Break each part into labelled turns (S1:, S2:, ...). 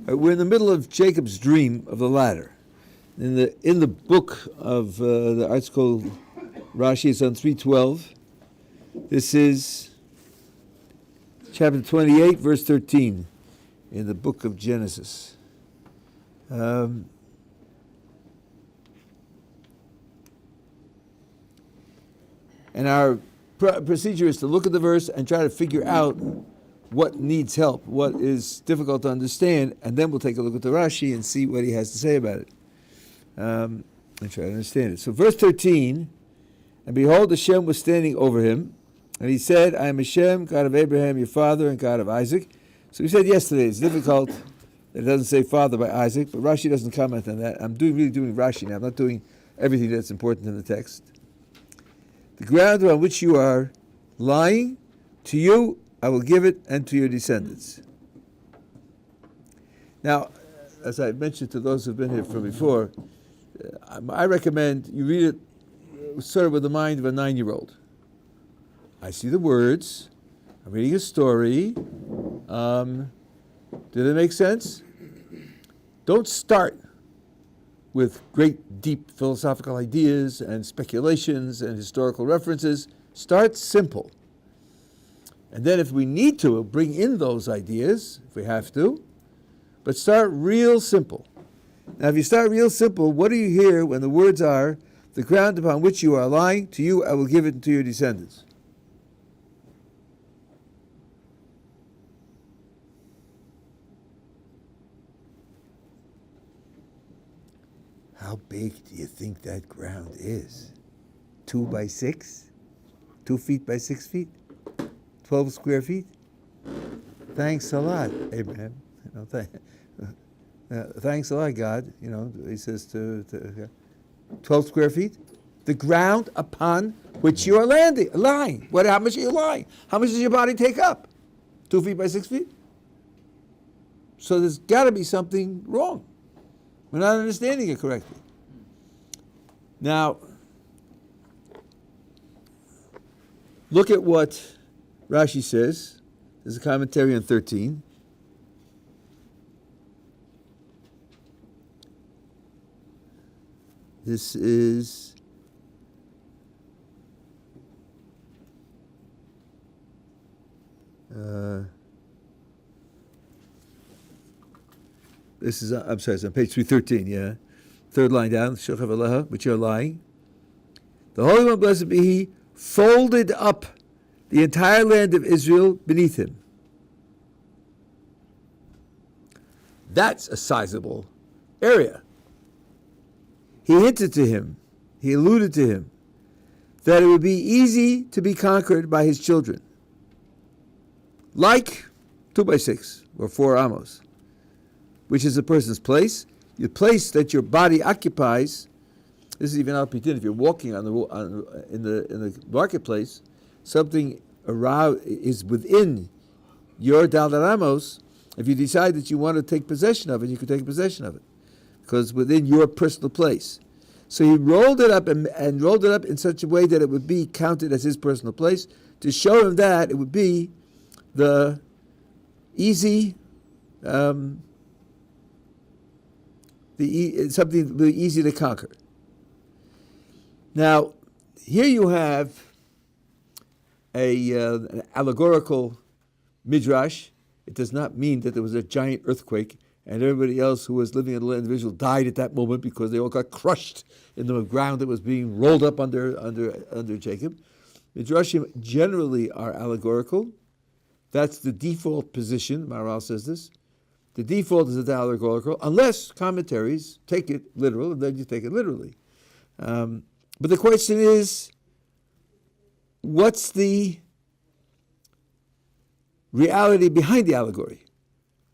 S1: We're in the middle of Jacob's dream of the ladder. In the book of the art school Rashi, it's on 312. This is chapter 28, verse 13, in the book of Genesis. And our procedure is to look at the verse and try to figure out what needs help, what is difficult to understand, and then we'll take a look at the Rashi and see what he has to say about it. And try to understand it. So verse 13, and behold, Hashem was standing over him, and he said, I am Hashem, God of Abraham, your father, and God of Isaac. So we said yesterday, it's difficult that it doesn't say father by Isaac, but Rashi doesn't comment on that. I'm really doing Rashi now. I'm not doing everything that's important in the text. The ground on which you are lying, to you I will give it, and to your descendants. Now, as I mentioned to those who've been here from before, I recommend you read it sort of with the mind of a 9-year-old. I see the words. I'm reading a story. Did it make sense? Don't start with great, deep philosophical ideas and speculations and historical references. Start simple. And then if we need to, we'll bring in those ideas, if we have to. But start real simple. Now, if you start real simple, what do you hear when the words are, the ground upon which you are lying, to you I will give it and to your descendants? How big do you think that ground is? 2 by 6? 2 feet by 6 feet? 12 square feet? Thanks a lot, Abraham. Thanks a lot, God. He says to 12 square feet. The ground upon which you are lying. How much are you lying? How much does your body take up? 2 feet by 6 feet? So there's got to be something wrong. We're not understanding it correctly. Now, look at what Rashi says. There's a commentary on 13. This is I'm sorry, it's on page 313, yeah. Third line down, Shochav Aleha, which you're lying. The Holy One, blessed be He, folded up the entire land of Israel beneath him. That's a sizable area. He hinted to him, he alluded to him, that it would be easy to be conquered by his children. Like 2 by 6 or 4 amos, which is a person's place, the place that your body occupies. This is even al pitin. If you're walking in the marketplace, something around is within your Daled Amos. If you decide that you want to take possession of it, you can take possession of it, because within your personal place. So he rolled it up and rolled it up in such a way that it would be counted as his personal place, to show him that it would be the easy, something really easy to conquer. Now, here you have an allegorical midrash. It does not mean that there was a giant earthquake and everybody else who was living in the land of Israel died at that moment because they all got crushed in the ground that was being rolled up under Jacob. Midrashim generally are allegorical. That's the default position. Maharal says this. The default is that they're allegorical, unless commentaries take it literal, and then you take it literally. But the question is, what's the reality behind the allegory?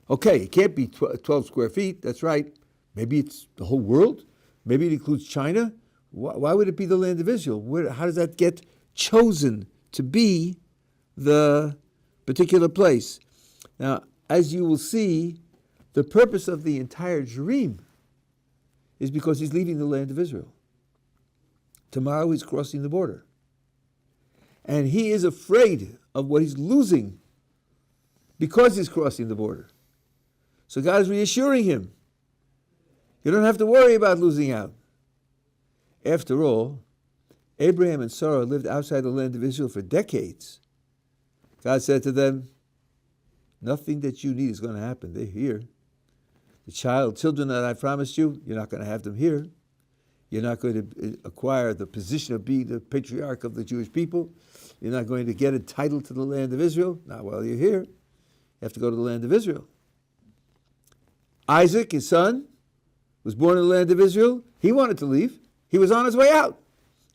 S1: Okay, it can't be 12 square feet, that's right. Maybe it's the whole world. Maybe it includes China. Why would it be the land of Israel? How does that get chosen to be the particular place? Now, as you will see, the purpose of the entire dream is because he's leaving the land of Israel. Tomorrow he's crossing the border. And he is afraid of what he's losing because he's crossing the border. So God is reassuring him. You don't have to worry about losing out. After all, Abraham and Sarah lived outside the land of Israel for decades. God said to them, nothing that you need is going to happen. They're here. The children that I promised you, you're not going to have them here. You're not going to acquire the position of being the patriarch of the Jewish people. You're not going to get entitled to the land of Israel. Not while you're here. You have to go to the land of Israel. Isaac, his son, was born in the land of Israel. He wanted to leave. He was on his way out.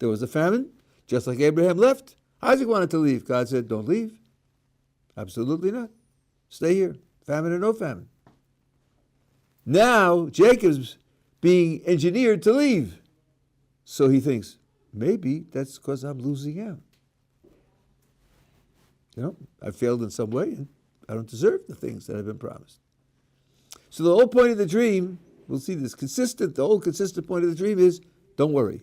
S1: There was a famine. Just like Abraham left, Isaac wanted to leave. God said, don't leave. Absolutely not. Stay here. Famine or no famine. Now, Jacob's being engineered to leave. So he thinks, maybe that's because I'm losing out. I failed in some way, and I don't deserve the things that I've been promised. So the whole point of the dream, we'll see this the whole consistent point of the dream is, don't worry.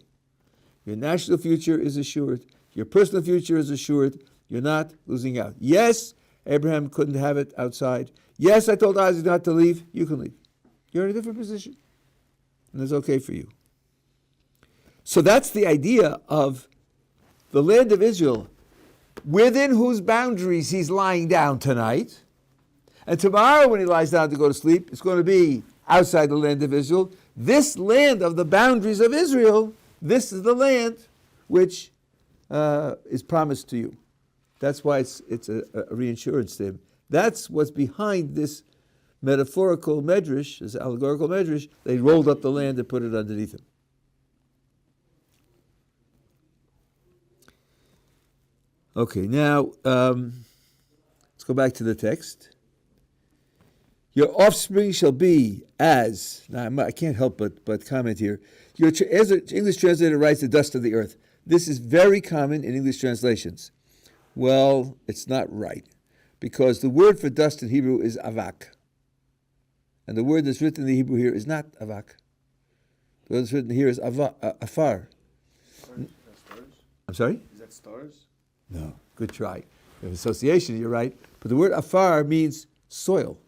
S1: Your national future is assured. Your personal future is assured. You're not losing out. Yes, Abraham couldn't have it outside. Yes, I told Isaac not to leave. You can leave. You're in a different position. And it's okay for you. So that's the idea of the land of Israel, within whose boundaries he's lying down tonight. And tomorrow when he lies down to go to sleep, it's going to be outside the land of Israel. This land of the boundaries of Israel, this is the land which is promised to you. That's why it's a reinsurance to him. That's what's behind this metaphorical medrash, this allegorical medrash. They rolled up the land and put it underneath him. Okay, now let's go back to the text. Your offspring shall be as, now I can't help but comment here. As the English translator writes, the dust of the earth. This is very common in English translations. Well, it's not right, because the word for dust in Hebrew is avak. And the word that's written in the Hebrew here is not avak. The word that's written here is afar. I'm sorry?
S2: Is that stars?
S1: No, good try. You have association, you're right. But the word afar means soil,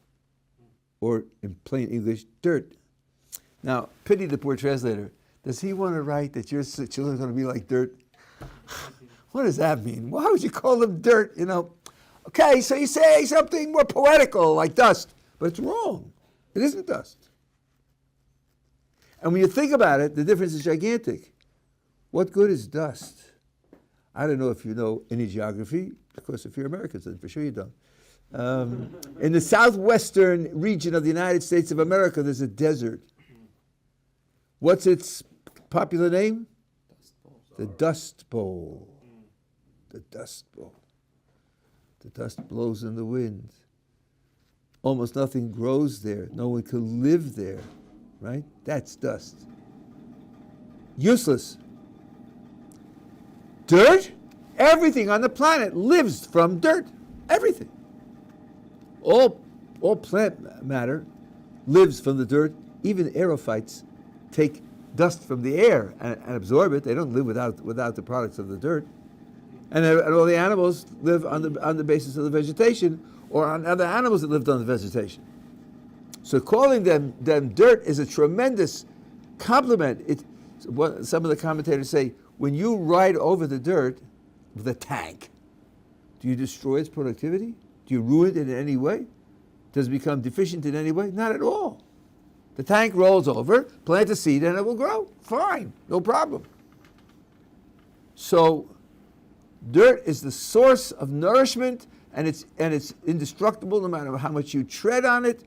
S1: or in plain English, dirt. Now, pity the poor translator. Does he want to write that your children are going to be like dirt? What does that mean? Why would you call them dirt? Okay, so you say something more poetical like dust, but it's wrong. It isn't dust. And when you think about it, the difference is gigantic. What good is dust? I don't know if you know any geography. Of course, if you're Americans, then for sure you don't. In the southwestern region of the United States of America, there's a desert. What's its popular name? The Dust Bowl. The Dust Bowl. The dust blows in the wind. Almost nothing grows there. No one can live there, right? That's dust. Useless. Dirt? Everything on the planet lives from dirt. Everything. All plant matter lives from the dirt. Even aerophytes take dust from the air and absorb it. They don't live without the products of the dirt. And all the animals live on the basis of the vegetation, or on other animals that lived on the vegetation. So calling them dirt is a tremendous compliment. Some of the commentators say, when you ride over the dirt with a tank, do you destroy its productivity? Do you ruin it in any way? Does it become deficient in any way? Not at all. The tank rolls over, plant a seed, and it will grow. Fine, no problem. So, dirt is the source of nourishment, and it's indestructible no matter how much you tread on it.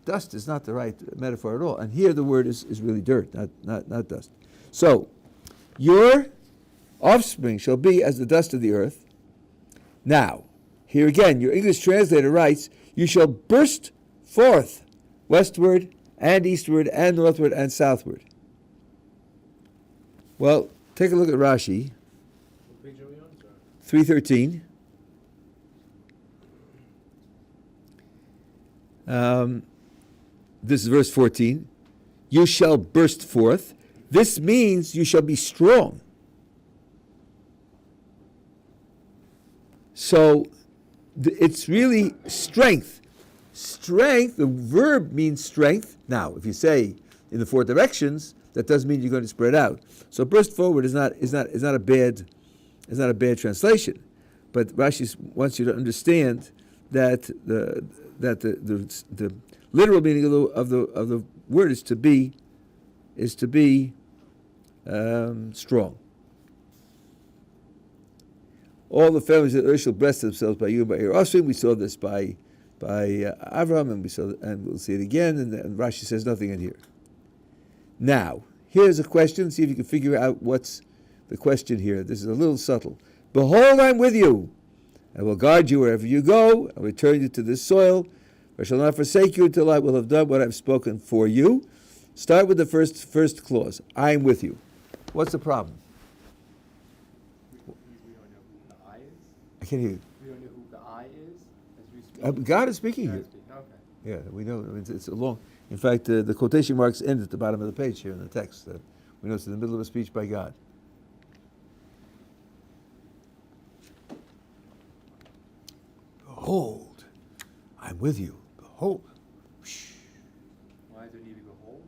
S1: Dust is not the right metaphor at all. And here the word is really dirt, not dust. So, your offspring shall be as the dust of the earth. Now, here again, your English translator writes, you shall burst forth westward and eastward and northward and southward. Well, take a look at Rashi.
S2: What page are we on?
S1: 313. This is verse 14. You shall burst forth. This means you shall be strong. So it's really strength. Strength, the verb means strength. Now, if you say in the four directions, that doesn't mean you're going to spread out. So burst forward is not a bad translation, but Rashi wants you to understand that the literal meaning of the word is to be strong. All the families of earth shall bless themselves by you and by your offspring. We saw this by Avraham, and we'll see it again. And Rashi says nothing in here. Now, here's a question. See if you can figure out what's the question here. This is a little subtle. Behold, I'm with you. I will guard you wherever you go. I will return you to this soil. I shall not forsake you until I will have done what I've spoken for you. Start with the first clause. I am with you. What's the problem?
S2: We don't know who the I is.
S1: I can't hear you.
S2: We don't know who the I is as we speak.
S1: God is speaking
S2: God
S1: here.
S2: is speaking. Okay.
S1: Yeah, we know. I mean, it's a long. In fact, the quotation marks end at the bottom of the page here in the text. We know it's in the middle of a speech by God. Behold, I'm with you. Behold.
S2: Why does there need to be behold?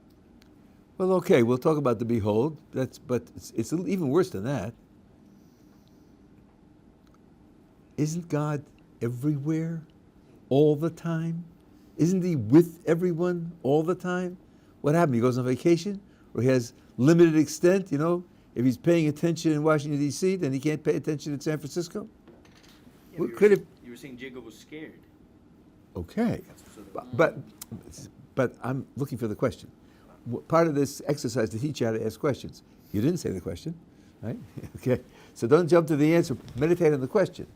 S1: Well, okay, we'll talk about the behold. But it's even worse than that. Isn't God everywhere, all the time? Isn't He with everyone all the time? What happened? He goes on vacation, or he has limited extent. You know, if he's paying attention in Washington D.C., then he can't pay attention in San Francisco.
S3: Yeah,
S1: What
S3: but
S1: could
S3: you were saying Jacob was scared.
S1: Okay,
S3: So
S1: but I'm looking for the question. Part of this exercise to teach you how to ask questions. You didn't say the question, right? Okay, so don't jump to the answer. Meditate on the question.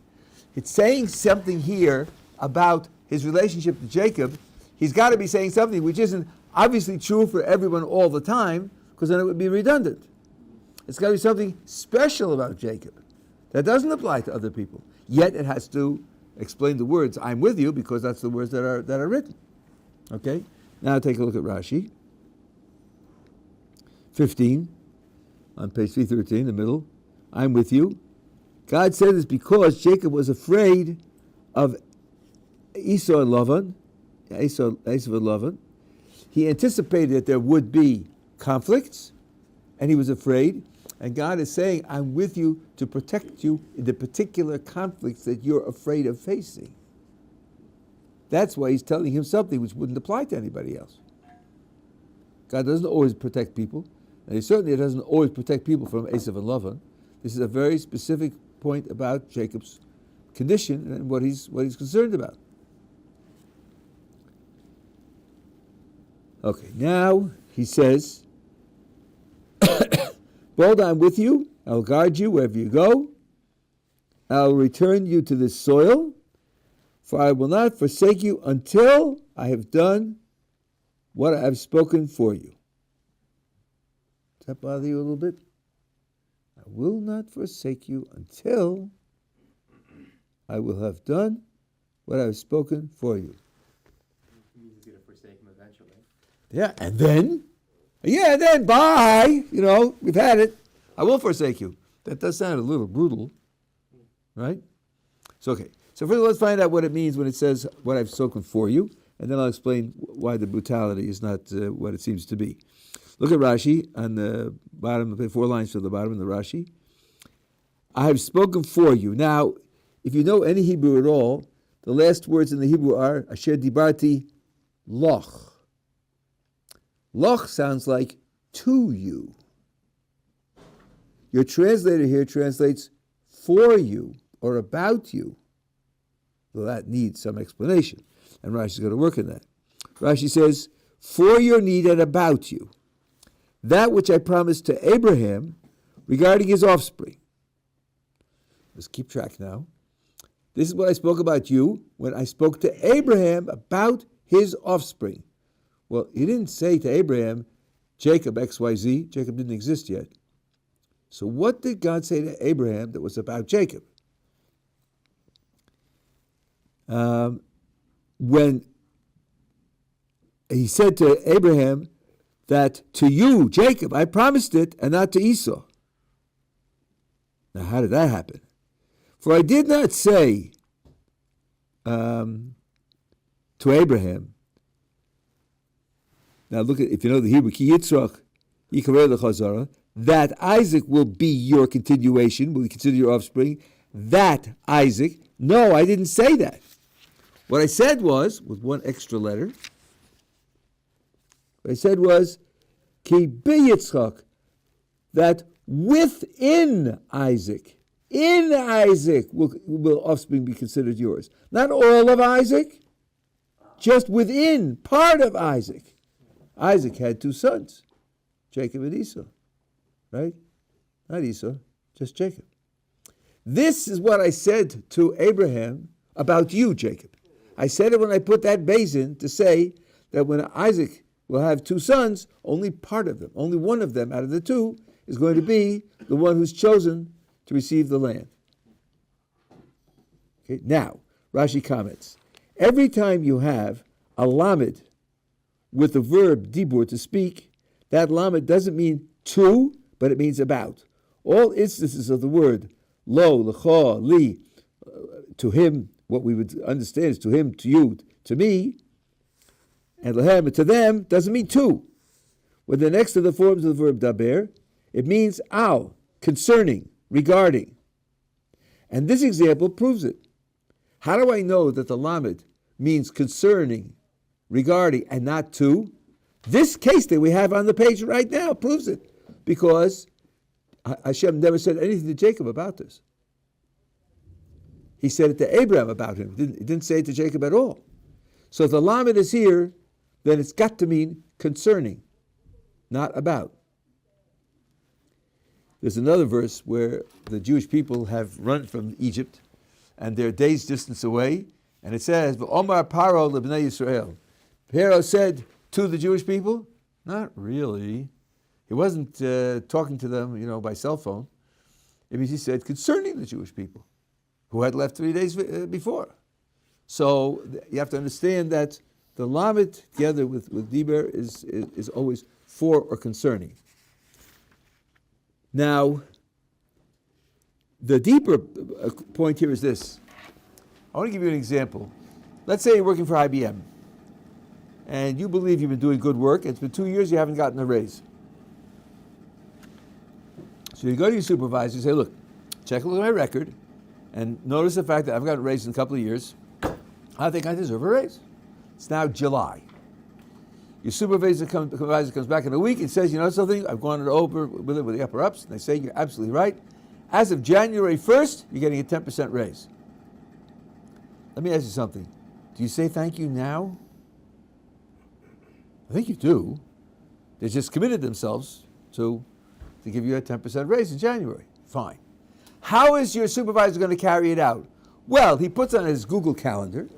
S1: It's saying something here about his relationship to Jacob. He's got to be saying something which isn't obviously true for everyone all the time, because then it would be redundant. It's got to be something special about Jacob that doesn't apply to other people. Yet it has to explain the words "I'm with you," because that's the words that are written. Okay. Now take a look at Rashi. 15 on page 313, the middle. I'm with you. God said this because Jacob was afraid of Esau and Lavan. Esau and Lavan. He anticipated that there would be conflicts, and he was afraid. And God is saying, I'm with you to protect you in the particular conflicts that you're afraid of facing. That's why he's telling him something which wouldn't apply to anybody else. God doesn't always protect people, and he certainly doesn't always protect people from Esau and Lavan. This is a very specific point about Jacob's condition and what he's concerned about. Okay, now he says, behold, I'm with you. I'll guard you wherever you go. I'll return you to this soil, for I will not forsake you until I have done what I have spoken for you. Does that bother you a little bit? I will not forsake you until I will have done what I have spoken for you.
S2: He means he's going to forsake him eventually.
S1: Yeah, and then bye. You know, we've had it. I will forsake you. That does sound a little brutal, right? So, okay. So first let's find out what it means when it says what I've spoken for you, and then I'll explain why the brutality is not what it seems to be. Look at Rashi on the bottom, 4 lines to the bottom of the Rashi. I have spoken for you. Now, if you know any Hebrew at all, the last words in the Hebrew are Asher Dibarti Loch. Loch sounds like to you. Your translator here translates for you or about you. Well, that needs some explanation, and Rashi's going to work on that. Rashi says, for your need and about you, that which I promised to Abraham regarding his offspring. Let's keep track now. This is what I spoke about you when I spoke to Abraham about his offspring. Well, he didn't say to Abraham, Jacob, XYZ. Jacob didn't exist yet. So what did God say to Abraham that was about Jacob? When he said to Abraham that to you, Jacob, I promised it, and not to Esau. Now, how did that happen? For I did not say, to Abraham. Now look at, if you know the Hebrew, Ki Yitzchak Yikareh L'Chazara, that Isaac will be your continuation, will be considered your offspring. That Isaac. No, I didn't say that. What I said was, with one extra letter, what I said was, Ki Yitzchak, that within Isaac, in Isaac will offspring be considered yours. Not all of Isaac, just within, part of Isaac. Isaac had 2 sons, Jacob and Esau, right? Not Esau, just Jacob. This is what I said to Abraham about you, Jacob. I said it when I put that base in to say that when Isaac will have 2 sons, only part of them, only one of them out of the 2 is going to be the one who's chosen to receive the land. Okay, now, Rashi comments. Every time you have a lamed with the verb dibur, to speak, that lamed doesn't mean to, but it means about. All instances of the word lo, lecha, li, to him, what we would understand is to him, to you, to me, and lehem, to them, doesn't mean to. When they're next to the forms of the verb daber, it means al, concerning, regarding. And this example proves it. How do I know that the lamed means concerning, regarding, and not to? This case that we have on the page right now proves it, because Hashem never said anything to Jacob about this. He said it to Abraham about him. He didn't say it to Jacob at all. So if the lamed is here, then it's got to mean concerning, not about. There's another verse where the Jewish people have run from Egypt, and they're a day's distance away, and it says, "Omar Paro lebnei Yisrael." Pharaoh said to the Jewish people, not really. He wasn't talking to them, by cell phone. It means he said concerning the Jewish people who had left 3 days before. So you have to understand that the lamed together with diber is always for or concerning. Now, the deeper point here is this. I want to give you an example. Let's say you're working for IBM, and you believe you've been doing good work, and it's been 2 years you haven't gotten a raise. So you go to your supervisor and say, look, check a look at my record, and notice the fact that I've gotten a raise in a couple of years. I think I deserve a raise. It's now July. Your supervisor comes back in a week and says, you know something, I've gone over with the upper ups, and they say, you're absolutely right. As of January 1st, you're getting a 10% raise. Let me ask you something. Do you say thank you now? I think you do. They just committed themselves to give you a 10% raise in January. Fine. How is your supervisor going to carry it out? Well, he puts on his Google Calendar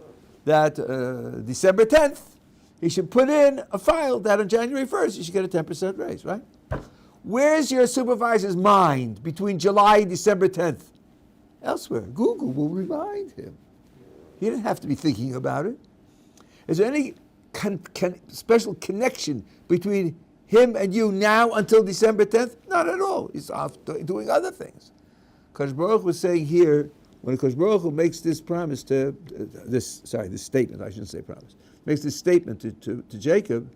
S1: that December 10th, he should put in a file that on January 1st, you should get a 10% raise, right? Where's your supervisor's mind between July and December 10th? Elsewhere. Google will remind him. He didn't have to be thinking about it. Is there any special connection between him and you now until December 10th? Not at all. He's off doing other things. Kosh Baruch was saying here, when Kosh Baruch Hu makes this promise this statement, I shouldn't say promise, makes this statement to Jacob,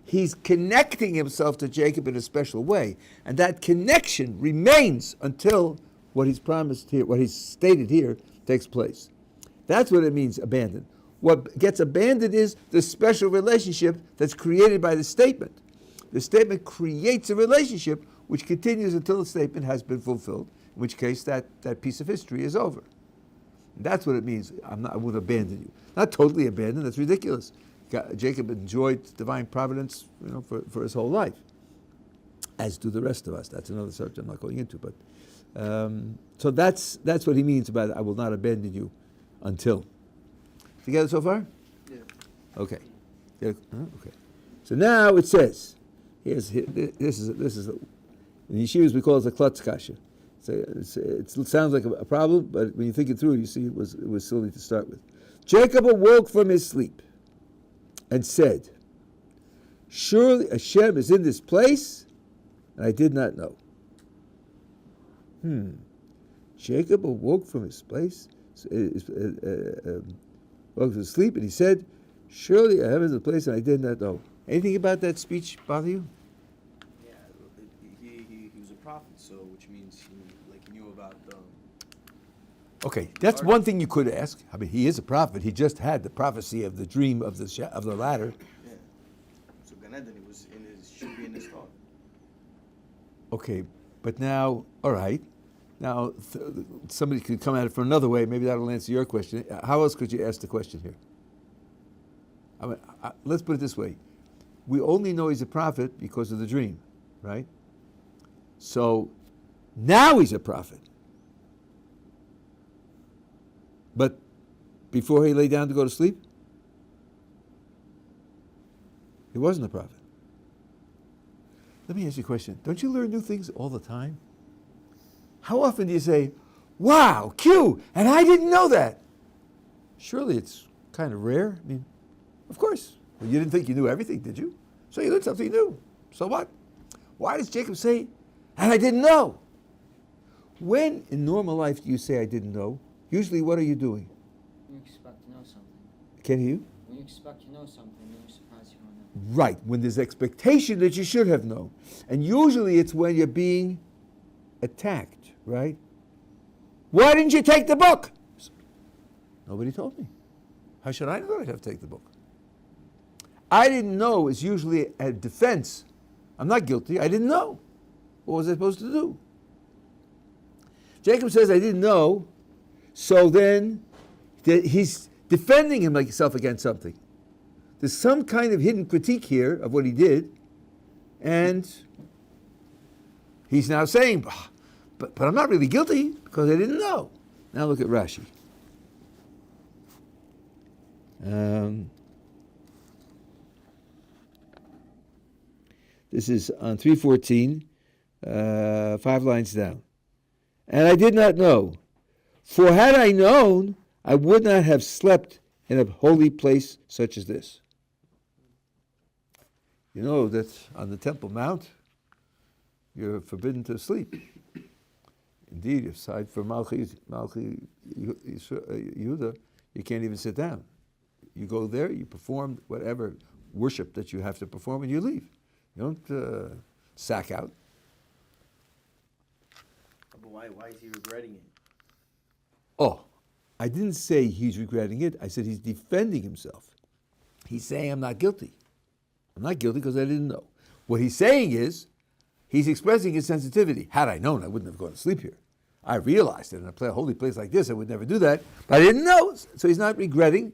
S1: he's connecting himself to Jacob in a special way. And that connection remains until what he's promised here, what he's stated here, takes place. That's what it means, abandoned. What gets abandoned is the special relationship that's created by the statement. The statement creates a relationship which continues until the statement has been fulfilled, in which case that piece of history is over. And that's what it means. I won't abandon you. Not totally abandon, that's ridiculous. Jacob enjoyed divine providence, for his whole life, as do the rest of us. That's another subject I'm not going into. But so that's what he means about I will not abandon you until. Together so far?
S2: Yeah.
S1: Okay. Okay. So now it says, this is in Yeshivas we call it a klutz kasha. It sounds like a problem, but when you think it through, you see it was silly to start with. Jacob awoke from his sleep and said, surely Hashem is in this place, and I did not know. Jacob awoke from his place, woke from his sleep, and he said, Surely heaven is a place and I did not know. Anything about that speech bother you?
S4: Yeah, he was a prophet, so which means he knew about
S1: Okay, that's one thing you could ask. I mean, he is a prophet. He just had the prophecy of the dream of the ladder.
S4: yeah. So Gan Eden, it was should be in his thought.
S1: Okay, but now, all right. Now, somebody could come at it from another way. Maybe that'll answer your question. How else could you ask the question here? I mean, let's put it this way. We only know he's a prophet because of the dream, right? So, now he's a prophet. But before he lay down to go to sleep, he wasn't a prophet. Let me ask you a question. Don't you learn new things all the time? How often do you say, wow, Q, and I didn't know that? Surely it's kind of rare. I mean, of course. Well, you didn't think you knew everything, did you? So you learned something new. So what? Why does Jacob say, and I didn't know? When in normal life do you say I didn't know? Usually what are you doing?
S5: You expect to know something.
S1: Can you?
S5: When you expect to know something, then you're surprised you don't know.
S1: Right, when there's expectation that you should have known. And usually it's when you're being attacked, right? Why didn't you take the book? Nobody told me. How should I know that I'd have to take the book? I didn't know is usually a defense. I'm not guilty. I didn't know. What was I supposed to do? Jacob says, I didn't know. So then he's defending himself against something. There's some kind of hidden critique here of what he did. And he's now saying, but I'm not really guilty because I didn't know. Now look at Rashi. This is on 314, 5 lines down. And I did not know. For had I known, I would not have slept in a holy place such as this. You know that on the Temple Mount, you're forbidden to sleep. Indeed, aside from Malchi Yehuda, you can't even sit down. You go there, you perform whatever worship that you have to perform, and you leave. You don't sack out.
S4: But why is he regretting it?
S1: Oh, I didn't say he's regretting it. I said he's defending himself. He's saying I'm not guilty. I'm not guilty because I didn't know. What he's saying is, he's expressing his sensitivity. Had I known, I wouldn't have gone to sleep here. I realized that in a holy place like this, I would never do that, but I didn't know. So he's not regretting.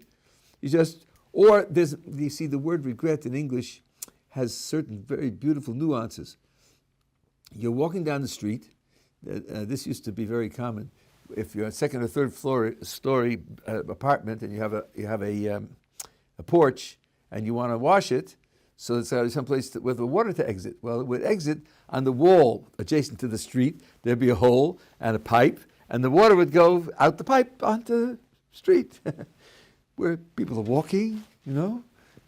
S1: He's just, or there's, you see, the word regret in English has certain very beautiful nuances. You're walking down the street. This used to be very common. If you're a second or third story apartment and you have a porch and you want to wash it, so it's someplace with the water to exit. Well, it would exit on the wall adjacent to the street. There'd be a hole and a pipe, and the water would go out the pipe onto the street, where people are walking.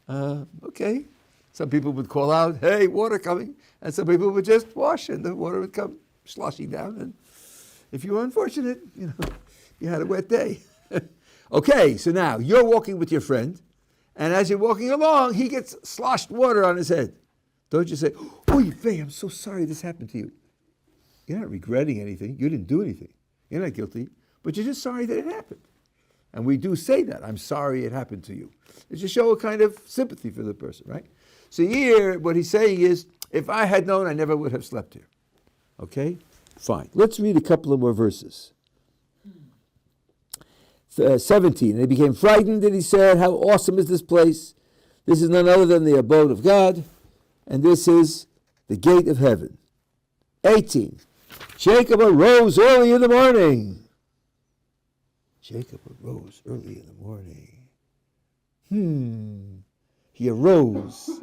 S1: Okay. Some people would call out, "Hey, water coming," and some people would just wash, and the water would come sloshing down. And if you were unfortunate, you had a wet day. Okay, so now you're walking with your friend. And as you're walking along, he gets sloshed water on his head. Don't you say, "Oh, Faye, I'm so sorry this happened to you." You're not regretting anything. You didn't do anything. You're not guilty. But you're just sorry that it happened. And we do say that. I'm sorry it happened to you. It's to show a kind of sympathy for the person, right? So here, what he's saying is, if I had known, I never would have slept here. Okay? Fine. Let's read a couple of more verses. 17, and he became frightened, and he said, how awesome is this place? This is none other than the abode of God, and this is the gate of heaven. 18, Jacob arose early in the morning. Jacob arose early in the morning. He arose.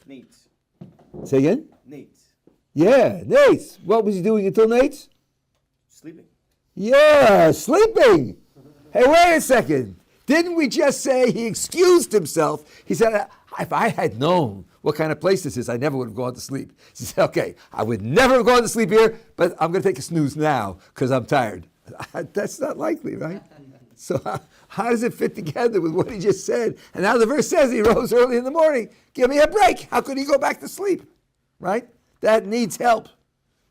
S4: Nate's.
S1: Say again?
S4: Nate's.
S1: Yeah, Nate's. What was he doing until Nate's?
S4: Sleeping.
S1: Yeah, sleeping. Hey, wait a second. Didn't we just say he excused himself? He said, if I had known what kind of place this is, I never would have gone to sleep. He said, okay, I would never have gone to sleep here, but I'm going to take a snooze now because I'm tired. That's not likely, right? So how does it fit together with what he just said? And now the verse says he rose early in the morning. Give me a break. How could he go back to sleep? Right? That needs help.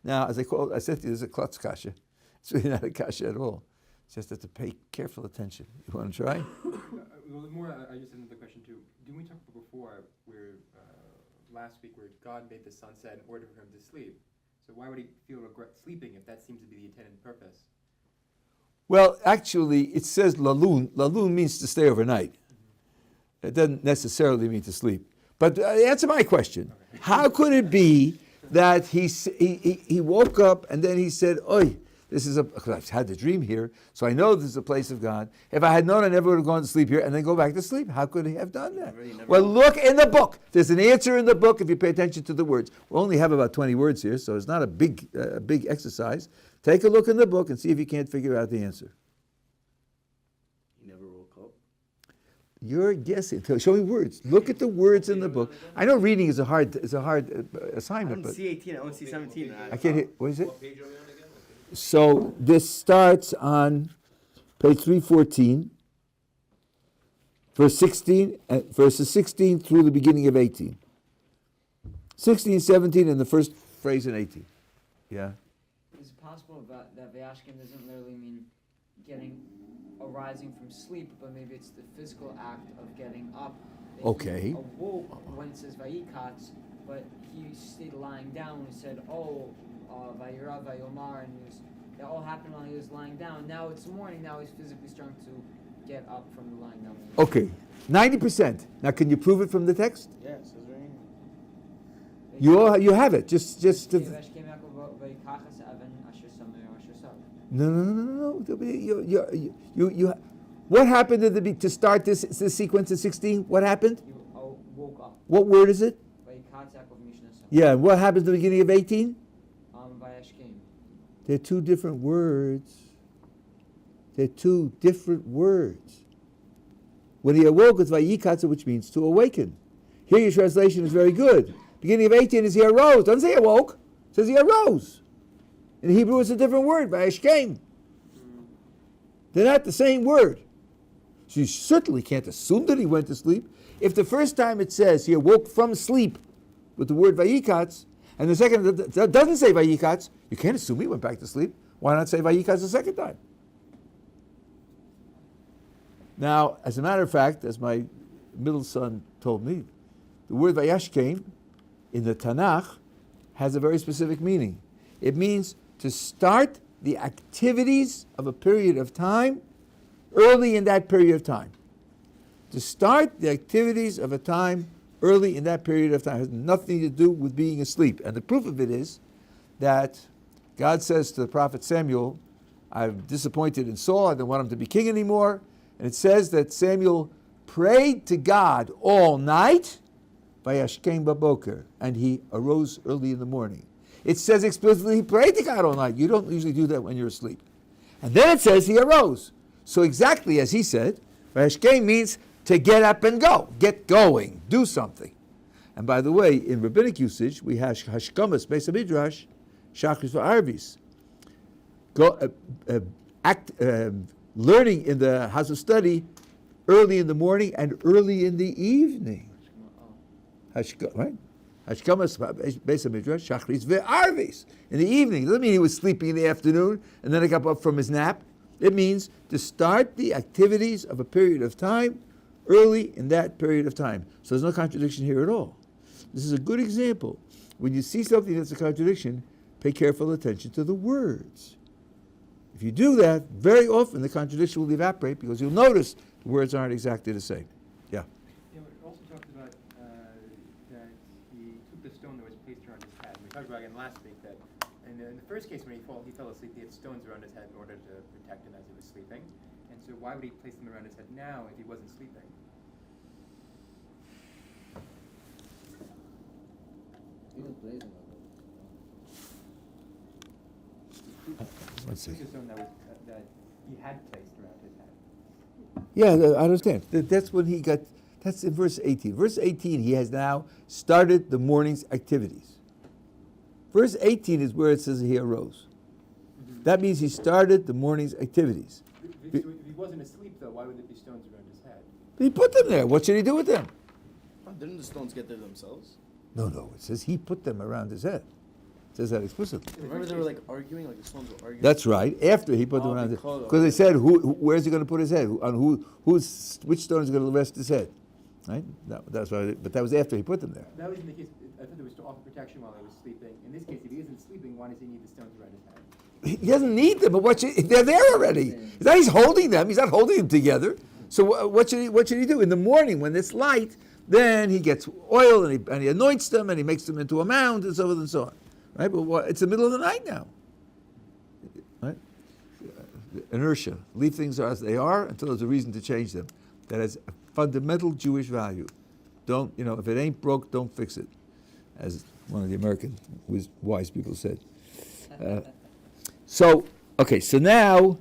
S1: Now, as I said to you, there's a klutz kasha. It's really not a kasha at all. It's just have to pay careful attention. You want to try?
S2: Well, more, I just had another question too. Didn't we talk about before, where last week, where God made the sun set in order for him to sleep? So why would he feel regret sleeping if that seems to be the intended purpose?
S1: Well, actually, it says lalun. Lalun means to stay overnight. It doesn't necessarily mean to sleep. But answer my question.
S2: Okay.
S1: How could it be that he woke up and then he said, "Oi, this is because I've had the dream here, so I know this is a place of God. If I had known, I never would have gone to sleep here and then go back to sleep." How could he have done that? Well, look in the book. There's an answer in the book if you pay attention to the words. We only have about 20 words here, so it's not a big exercise. Take a look in the book and see if you can't figure out the answer.
S4: He never woke up.
S1: You're guessing. Show me words. Look at the words in the book. I know reading is a hard assignment,
S4: I
S1: but
S4: don't see 18, I only see 17.
S1: I can't hit. What is it? So this starts on page 314, verse 16, verses 16 through the beginning of 18. 16, 17, and the first phrase in 18. Yeah.
S5: Is it possible that Vayashkim doesn't literally mean arising from sleep, but maybe it's the physical act of getting up? That
S1: Okay.
S5: He awoke when it says Vayikatz, but he stayed lying down when he said, Vayira, Vayomar, and that all happened while he was lying down. Now it's morning, now he's physically starting to get up from the lying down.
S1: Okay. 90%. Now, can you prove it from the text?
S4: Yeah, it says right here.
S1: You have it. Just. No. You. What happened to start this sequence in 16? What happened?
S5: He woke up.
S1: What word is it?
S5: Vayikatz Yaakov Mishnah.
S1: Yeah. What happens at the beginning of 18?
S5: Vayashkim.
S1: They're two different words. They're two different words. When he awoke, it's vayikatz, which means to awaken. Here your translation is very good. Beginning of 18 is he arose. Doesn't say awoke. It says he arose. In Hebrew, it's a different word, vayashkem. They're not the same word. So you certainly can't assume that he went to sleep. If the first time it says he awoke from sleep with the word vayikatz, and the second that doesn't say vayikatz, you can't assume he went back to sleep. Why not say vayikatz the second time? Now, as a matter of fact, as my middle son told me, the word vayashkem in the Tanakh has a very specific meaning. It means to start the activities of a period of time early in that period of time. To start the activities of a time early in that period of time. It has nothing to do with being asleep. And the proof of it is that God says to the prophet Samuel, I'm disappointed in Saul, I don't want him to be king anymore. And it says that Samuel prayed to God all night, vayashkem baboker, and he arose early in the morning. It says explicitly he prayed to God all night. You don't usually do that when you're asleep. And then it says he arose. So exactly as he said, vayashkem means to get up and go, get going, do something. And by the way, in rabbinic usage, we have hashkamas, Beis Midrash, shachris v'arvis. Learning in the house of study early in the morning and early in the evening. Right? Hashkamas Beis Midrash, shachris v'arvis. In the evening. It doesn't mean he was sleeping in the afternoon and then he got up from his nap. It means to start the activities of a period of time early in that period of time. So there's no contradiction here at all. This is a good example. When you see something that's a contradiction, pay careful attention to the words. If you do that, very often the contradiction will evaporate because you'll notice the words aren't exactly the same. Yeah.
S2: Yeah, it also talked about that he took the stone that was placed around his head. We talked about again last week that in the first case when he fell asleep, he had stones around his head in order to protect him as he was sleeping. And so why would he place them around his head now if he wasn't sleeping?
S1: Let's see.
S2: This is stone that he had placed around his head.
S1: Yeah, I understand. That's when he got, that's in verse 18. Verse 18, he has now started the morning's activities. Verse 18 is where it says he arose. That means he started the morning's activities.
S2: If he wasn't asleep, though, why would there be stones around his head?
S1: He put them there. What should he do with them?
S4: Oh, didn't the stones get there themselves?
S1: No, it says he put them around his head. It says that explicitly.
S4: Remember they were like arguing, like the stones were arguing.
S1: That's right. After he put them around his head,
S4: because-
S1: because they said, where's he going to put his head? Which stone is going to rest his head? Right. That's why. But that was after he put them there.
S2: That was in the case, I thought there was to offer protection while he was sleeping. In this case, if he isn't sleeping, why does he need the stones around his head?
S1: He doesn't need them, but they're there already. It's not he's holding them. He's not holding them together. So what should he do in the morning when it's light? Then he gets oil and he anoints them and he makes them into a mound and so forth and so on. Right? But it's the middle of the night now. Right? Inertia. Leave things as they are until there's a reason to change them. That is a fundamental Jewish value. Don't, if it ain't broke, don't fix it, as one of the American wise people said. So now,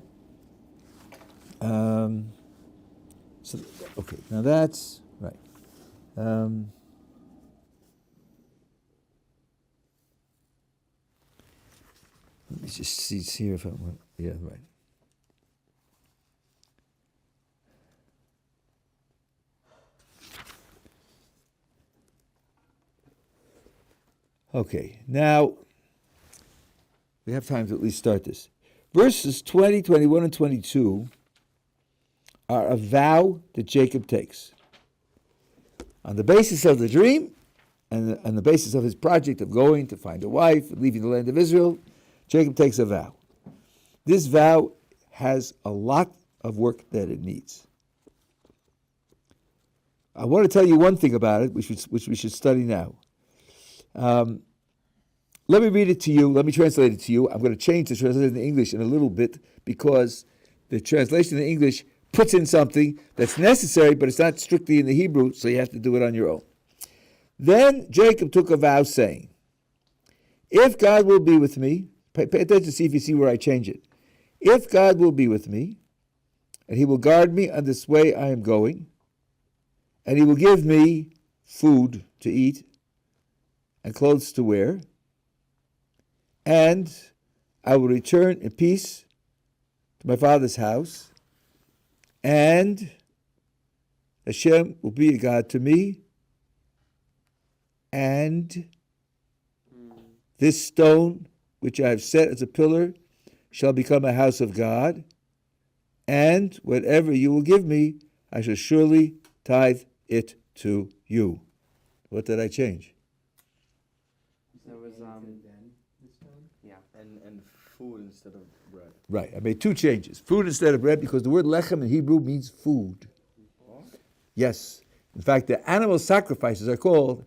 S1: now that's right. Let me just see here if I want. Yeah, right. Okay, now we have time to at least start this. Verses 20, 21, and 22 are a vow that Jacob takes. On the basis of the dream and on the basis of his project of going to find a wife and leaving the land of Israel, Jacob takes a vow. This vow has a lot of work that it needs. I want to tell you one thing about it, which we should study now. Let me read it to you. Let me translate it to you. I'm going to change the translation in English in a little bit because the translation in English puts in something that's necessary, but it's not strictly in the Hebrew, so you have to do it on your own. Then Jacob took a vow saying, if God will be with me, pay attention to see if you see where I change it. If God will be with me, and he will guard me on this way I am going, and he will give me food to eat and clothes to wear, and I will return in peace to my father's house, and Hashem will be a God to me, and this stone which I have set as a pillar shall become a house of God, and whatever you will give me, I shall surely tithe it to you. What did I change?
S5: So it was yeah.
S4: And food instead of bread.
S1: Right, I made two changes. Food instead of bread, because the word lechem in Hebrew means food. Yes. In fact, the animal sacrifices are called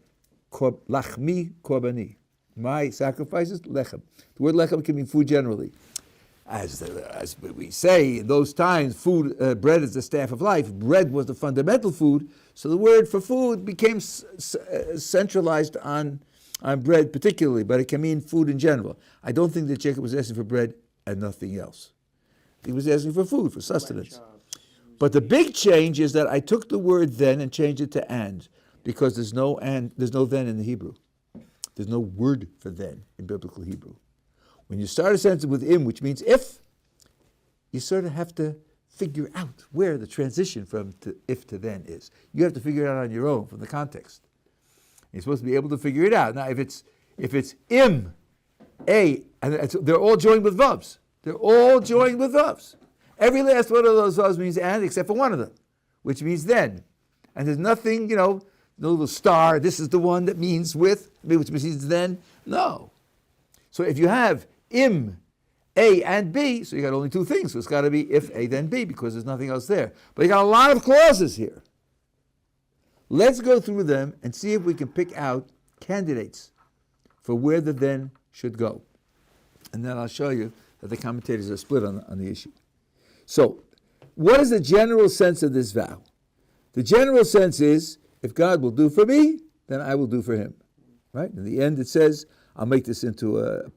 S1: lachmi korbani. My sacrifices, lechem. The word lechem can mean food generally. As we say, in those times, bread is the staff of life. Bread was the fundamental food, so the word for food became centralized on bread particularly, but it can mean food in general. I don't think that Jacob was asking for bread and nothing else. He was asking for food, for sustenance. But the big change is that I took the word then and changed it to and, because there's no then in the Hebrew. There's no word for then in biblical Hebrew. When you start a sentence with im, which means if, you sort of have to figure out where the transition from if to then is. You have to figure it out on your own from the context. You're supposed to be able to figure it out. Now, if it's im, a, and they're all joined with vavs. They're all joined with vavs. Every last one of those vavs means and, except for one of them, which means then. And there's nothing, no little star, this is the one that means with, which means then. No. So if you have im, A, and B, so you got only two things. So it's got to be if A, then B, because there's nothing else there. But you got a lot of clauses here. Let's go through them and see if we can pick out candidates for where the then should go. And then I'll show you that the commentators are split on the issue. So, what is the general sense of this vow? The general sense is, if God will do for me, then I will do for him. Right? In the end, it says, I'll make this into a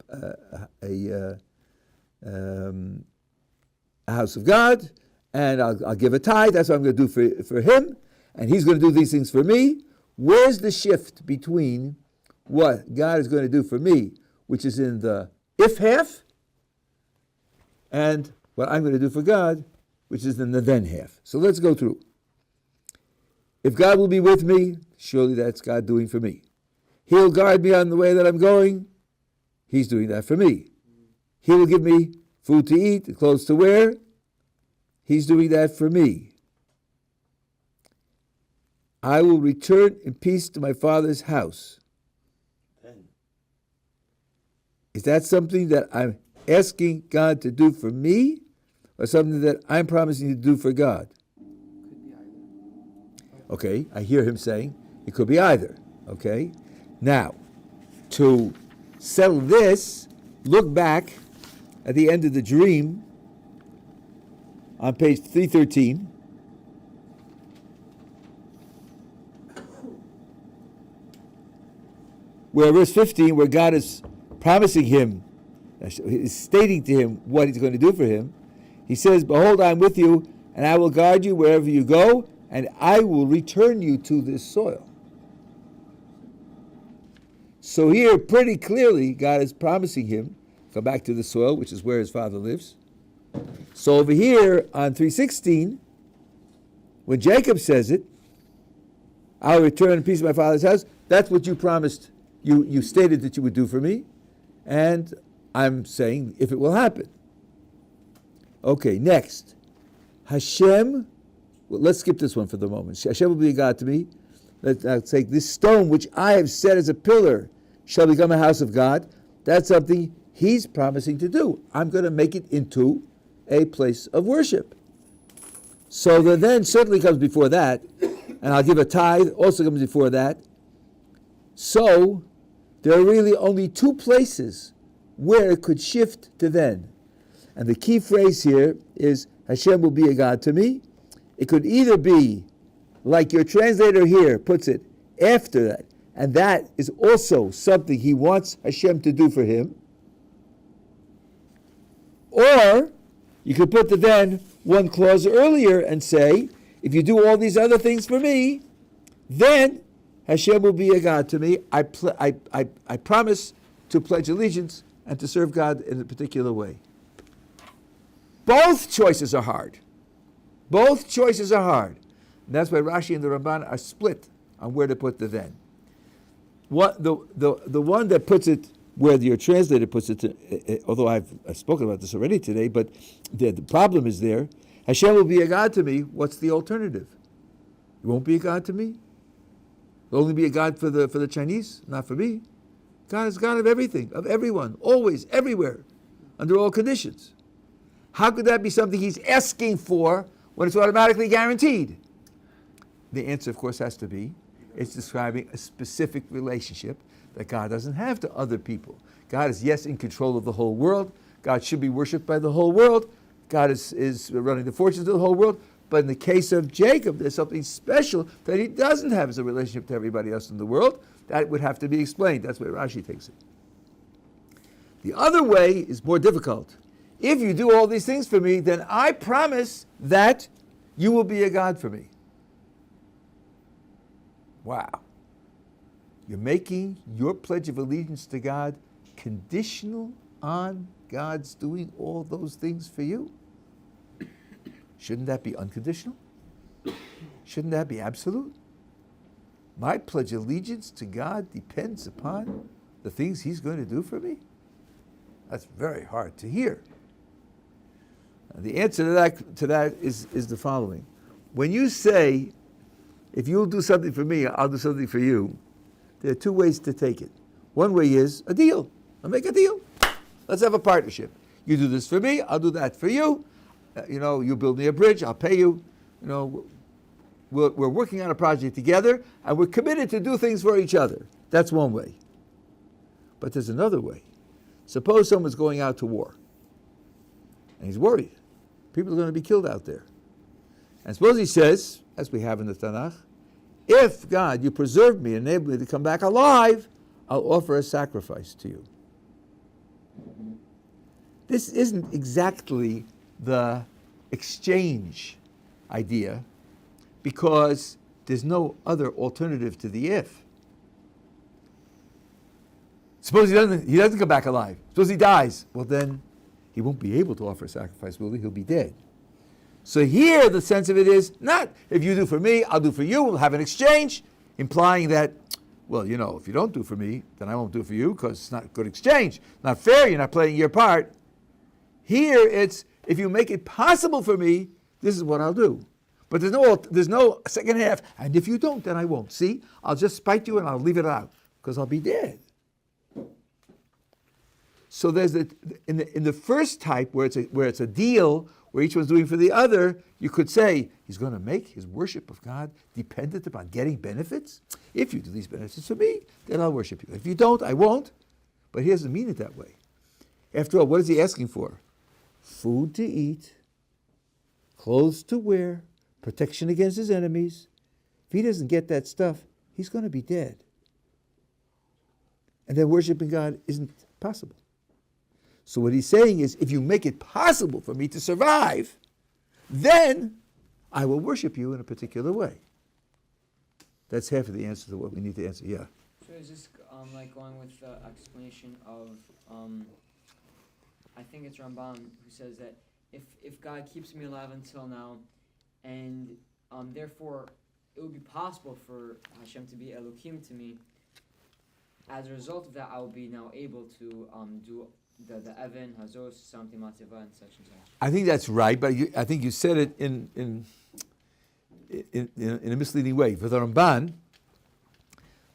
S1: house of God, and I'll give a tithe. That's what I'm going to do for him, and he's going to do these things for me. Where's the shift between what God is going to do for me, which is in the if half, and what I'm going to do for God which is in the then half. So let's go through. If God will be with me, surely that's God doing for me. He'll guard me on the way that I'm going. He's doing that for me. He will give me food to eat, clothes to wear. He's doing that for me. I will return in peace to my father's house.
S4: Then.
S1: Is that something that I'm asking God to do for me, or something that I'm promising to do for God?
S5: Could be either.
S1: Okay, I hear him saying it could be either. Okay, now to settle this, look back at the end of the dream on page 313. Where verse 15, where God is promising him, is stating to him what he's going to do for him. He says, behold, I'm with you, and I will guard you wherever you go, and I will return you to this soil. So here, pretty clearly, God is promising him, come back to the soil, which is where his father lives. So over here on 3:16, when Jacob says it, I'll return in peace to my father's house, that's what you promised, you stated that you would do for me, and I'm saying if it will happen. Okay, next. Hashem, well, let's skip this one for the moment. Hashem will be a God to me. Let's take this stone which I have set as a pillar shall become a house of God. That's something he's promising to do. I'm going to make it into a place of worship. So the then certainly comes before that, and I'll give a tithe, also comes before that. So there are really only two places where it could shift to then. And the key phrase here is Hashem will be a God to me. It could either be, like your translator here puts it, after that, and that is also something he wants Hashem to do for him. Or you could put the then one clause earlier and say, if you do all these other things for me, then Hashem will be a God to me. I promise to pledge allegiance and to serve God in a particular way. Both choices are hard. Both choices are hard. And that's why Rashi and the Ramban are split on where to put the then. What the one that puts it where your translator puts it, although I've spoken about this already today, but the problem is there. Hashem will be a God to me. What's the alternative? He won't be a God to me. He'll only be a God for the Chinese, not for me. God is God of everything, of everyone, always, everywhere, under all conditions. How could that be something he's asking for when it's automatically guaranteed? The answer, of course, has to be, it's describing a specific relationship that God doesn't have to other people. God is, yes, in control of the whole world. God should be worshipped by the whole world. God is running the fortunes of the whole world. But in the case of Jacob, there's something special that he doesn't have as a relationship to everybody else in the world. That would have to be explained. That's where Rashi takes it. The other way is more difficult. If you do all these things for me, then I promise that you will be a God for me. Wow. You're making your pledge of allegiance to God conditional on God's doing all those things for you. Shouldn't that be unconditional? Shouldn't that be absolute? My pledge of allegiance to God depends upon the things he's going to do for me? That's very hard to hear. The answer to that is the following. When you say, if you'll do something for me, I'll do something for you, there are two ways to take it. One way is a deal. I'll make a deal. Let's have a partnership. You do this for me, I'll do that for you. You build me a bridge, I'll pay you. We're working on a project together, and we're committed to do things for each other. That's one way. But there's another way. Suppose someone's going out to war, and he's worried. People are going to be killed out there. And suppose he says, as we have in the Tanakh, if, God, you preserve me and enable me to come back alive, I'll offer a sacrifice to you. This isn't exactly the exchange idea, because there's no other alternative to the if. Suppose he doesn't come back alive. Suppose he dies. Well, then he won't be able to offer a sacrifice, will he? He'll be dead. So here the sense of it is not if you do for me, I'll do for you, we'll have an exchange, implying that, well, you know, if you don't do for me, then I won't do for you because it's not a good exchange. Not fair, you're not playing your part. Here it's, if you make it possible for me, this is what I'll do. But there's no second half, and if you don't, then I won't. See, I'll just spite you and I'll leave it out because I'll be dead. So there's in the first type where it's a deal, where each one's doing for the other, you could say he's going to make his worship of God dependent upon getting benefits. If you do these benefits for me, then I'll worship you. If you don't, I won't. But he doesn't mean it that way. After all, what is he asking for? Food to eat, clothes to wear, protection against his enemies. If he doesn't get that stuff, he's going to be dead. And then worshiping God isn't possible. So what he's saying is, if you make it possible for me to survive, then I will worship you in a particular way. That's half of the answer to what we need to answer. Yeah.
S5: So is this like going with the explanation of, I think it's Ramban who says that if God keeps me alive until now, and therefore it would be possible for Hashem to be Elohim to me, as a result of that, I will be now able to do the Evan, Hazos, Samti Mativa, and such and such.
S1: I think that's right, but I think you said it in a misleading way. For the Ramban,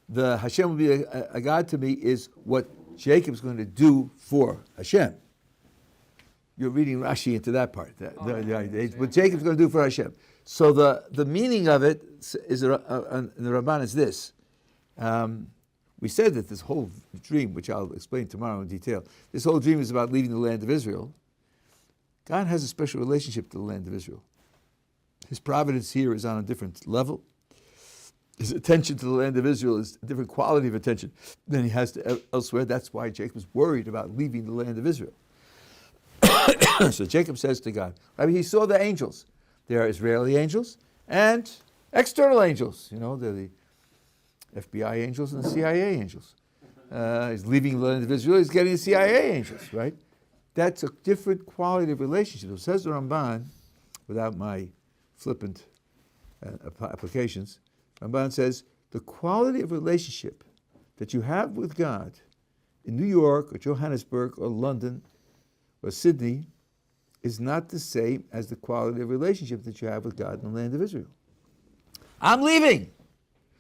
S1: the Hashem will be a God to me is what Jacob's going to do for Hashem. You're reading Rashi into that part. What Jacob's going to do for Hashem. So the meaning of it is in the Ramban is this. We said that this whole dream, which I'll explain tomorrow in detail, this whole dream is about leaving the land of Israel. God has a special relationship to the land of Israel. His providence here is on a different level. His attention to the land of Israel is a different quality of attention than he has to elsewhere. That's why Jacob was worried about leaving the land of Israel. So Jacob says to God, Rabbi, he saw the angels. There are Israeli angels and external angels. You know, they're the FBI angels and the CIA angels. He's leaving the land of Israel, he's getting the CIA angels, right? That's a different quality of relationship. It says the Ramban, without my flippant applications, Ramban says, the quality of relationship that you have with God in New York or Johannesburg or London or Sydney is not the same as the quality of relationship that you have with God in the land of Israel. I'm leaving.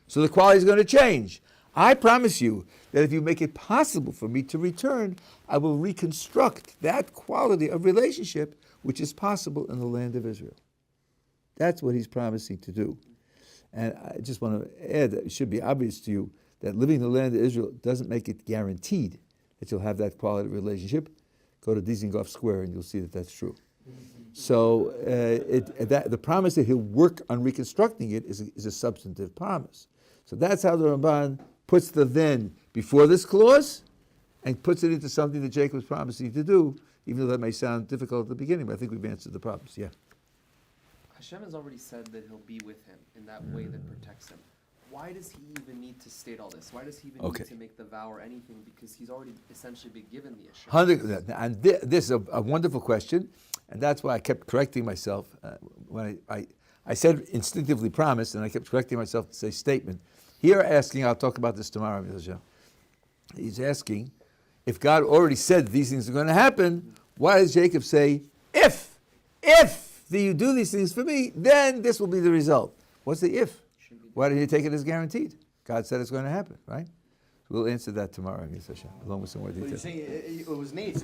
S1: So the quality is going to change. I promise you that if you make it possible for me to return, I will reconstruct that quality of relationship which is possible in the land of Israel. That's what he's promising to do. And I just want to add that it should be obvious to you that living in the land of Israel doesn't make it guaranteed that you'll have that quality of relationship. Go to Dizengoff Square and you'll see that that's true. So the promise that he'll work on reconstructing it is a substantive promise. So that's how the Ramban puts the then before this clause and puts it into something that Jacob was promising to do, even though that may sound difficult at the beginning, but I think we've answered the problems. Yeah.
S6: Hashem has already said that he'll be with him in that way that protects him. Why does he even need to state all this? Why does he even need to make the vow or anything? Because he's already essentially been given the assurance.
S1: And this is a wonderful question, and that's why I kept correcting myself. When I said instinctively promise, and I kept correcting myself to say statement. Here asking, I'll talk about this tomorrow, he's asking, if God already said these things are going to happen, why does Jacob say, if you do these things for me, then this will be the result? What's the if? Why didn't he take it as guaranteed? God said it's going to happen, right? We'll answer that tomorrow, along with some more details.
S4: You're saying it was made.